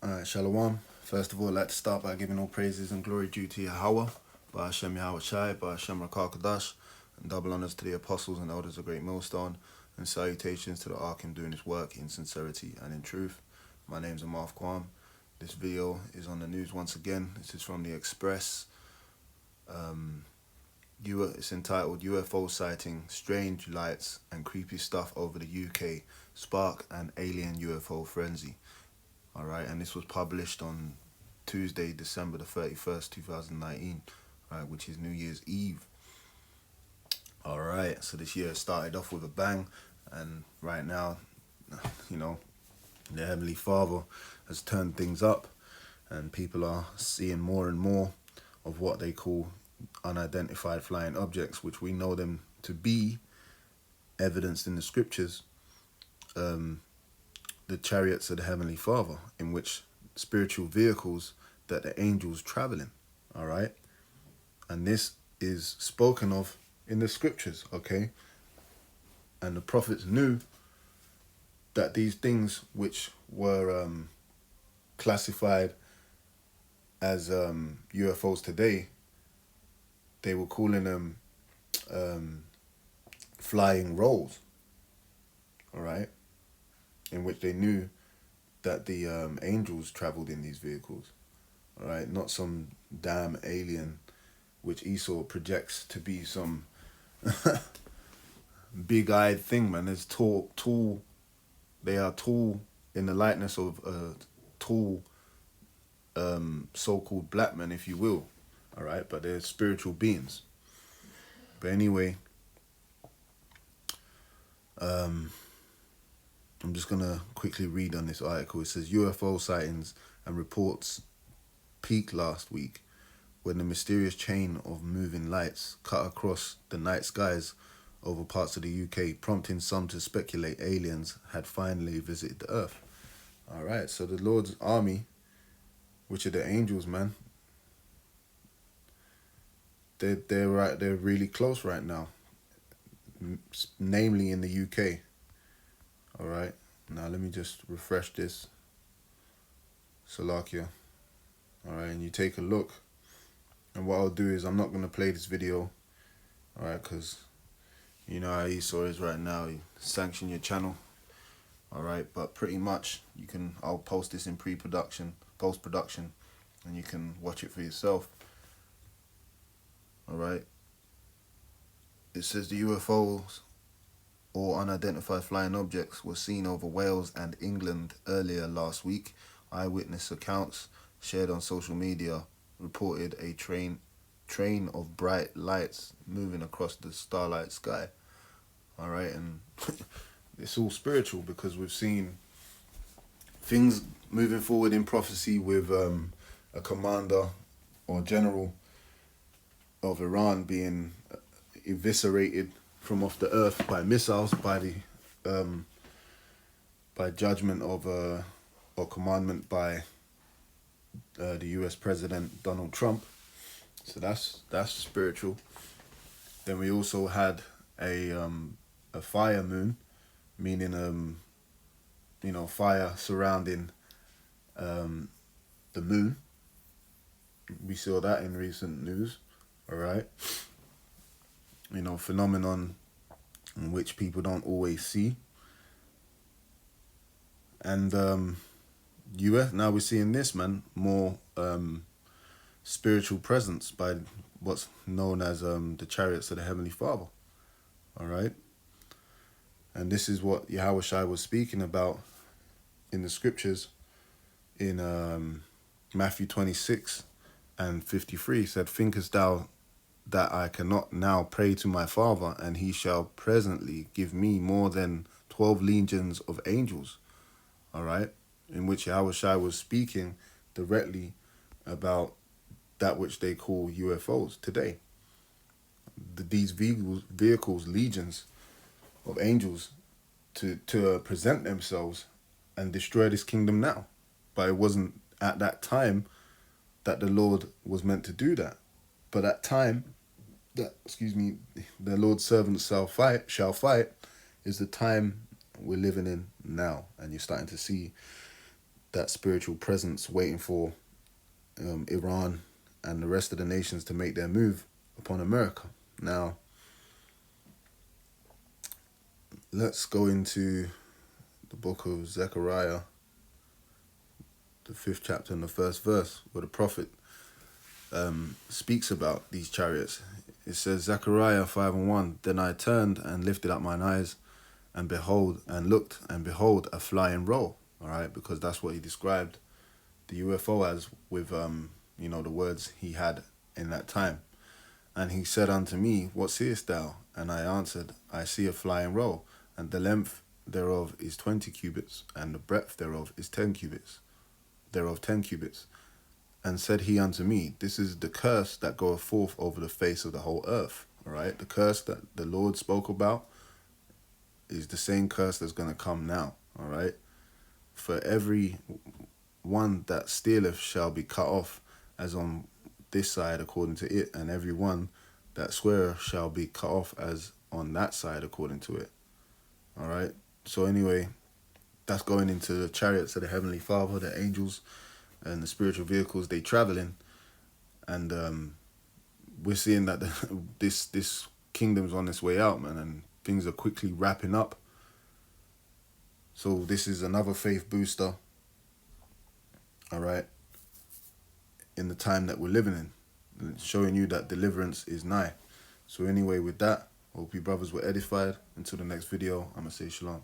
Alright, Shalom. First of all, I'd like to start by giving all praises and glory due to Yahweh, by Hashem Yahweh Shai, by Hashem Rakal Kadash, and double honors to the apostles and elders of Great Millstone, and salutations to the Arkim doing his work in sincerity and in truth. My name's Amarth Kwam. This video is on the news once again. This is from the Express. It's entitled UFO Sighting, Strange Lights and Creepy Stuff Over the UK Spark an Alien UFO Frenzy. Alright, and this was published on Tuesday, December the 31st, 2019, right, which is New Year's Eve. Alright, so this year started off with a bang, and right now, you know, the Heavenly Father has turned things up, and people are seeing more and more of what they call unidentified flying objects, which we know them to be evidenced in the scriptures. The chariots of the Heavenly Father, in which spiritual vehicles that the angels travel in, all right? And this is spoken of in the scriptures, okay? And the prophets knew that these things which were classified as UFOs today, they were calling them flying rolls, all right? In which they knew that the angels traveled in these vehicles, all right? Not some damn alien which Esau projects to be some big-eyed thing, man. It's tall. They are tall in the likeness of tall so-called black men, if you will, all right? But they're spiritual beings. But anyway, I'm just going to quickly read on this article. It says UFO sightings and reports peaked last week when the mysterious chain of moving lights cut across the night skies over parts of the UK, prompting some to speculate aliens had finally visited the Earth. All right, so the Lord's army, which are the angels, man, they're really close right now, namely in the UK. All right, now let me just refresh this. Salakia. All right, and you take a look. And what I'll do is I'm not going to play this video, all right, because you know how Esau is right now. You sanction your channel, all right, but pretty much I'll post this in post-production, and you can watch it for yourself, all right. It says the UFOs, or unidentified flying objects, were seen over Wales and England earlier last week. Eyewitness accounts shared on social media reported a train of bright lights moving across the starlight sky. All right, and it's all spiritual because we've seen things moving forward in prophecy with a commander or general of Iran being eviscerated from off the earth by missiles, by judgment of or commandment by the U.S. President Donald Trump. So that's spiritual. Then we also had a fire moon, meaning fire surrounding the moon. We saw that in recent news. All right. Phenomenon in which people don't always see. And US, now we're seeing this, man, more spiritual presence by what's known as the chariots of the Heavenly Father. All right. And this is what Yahweh Shai was speaking about in the scriptures in Matthew 26 and 53. He said, "Thinkest thou that I cannot now pray to my Father, and he shall presently give me more than 12 legions of angels?" All right, in which Yahweh Shai was speaking directly about that which they call UFOs today. These vehicles, legions of angels to present themselves and destroy this kingdom now. But it wasn't at that time that the Lord was meant to do that. But that time, the Lord's servants shall fight, is the time we're living in now. And you're starting to see that spiritual presence waiting for Iran and the rest of the nations to make their move upon America. Now, let's go into the book of Zechariah, the 5th chapter and the 1st verse, where the prophet speaks about these chariots. It says, Zechariah 5:1, Then I turned and lifted up mine eyes, and behold, and looked, and behold, a flying roll. All right, because that's what he described the UFO as, with the words he had in that time. And he said unto me, What seest thou? And I answered, I see a flying roll, and the length thereof is 20 cubits, and the breadth thereof is 10 cubits. And said he unto me, This is the curse that goeth forth over the face of the whole earth. All right, the curse that the Lord spoke about is the same curse that's going to come now. All right, for every one that stealeth shall be cut off, as on this side according to it, and every one that sweareth shall be cut off as on that side according to it. All right, so anyway, that's going into the chariots of the Heavenly Father, the angels, and the spiritual vehicles they travel in. And we're seeing that this kingdom's on its way out, man, and things are quickly wrapping up. So this is another faith booster, all right, in the time that we're living in, showing you that deliverance is nigh. So anyway, with that, I hope you brothers were edified. Until the next video, I'm going to say shalom.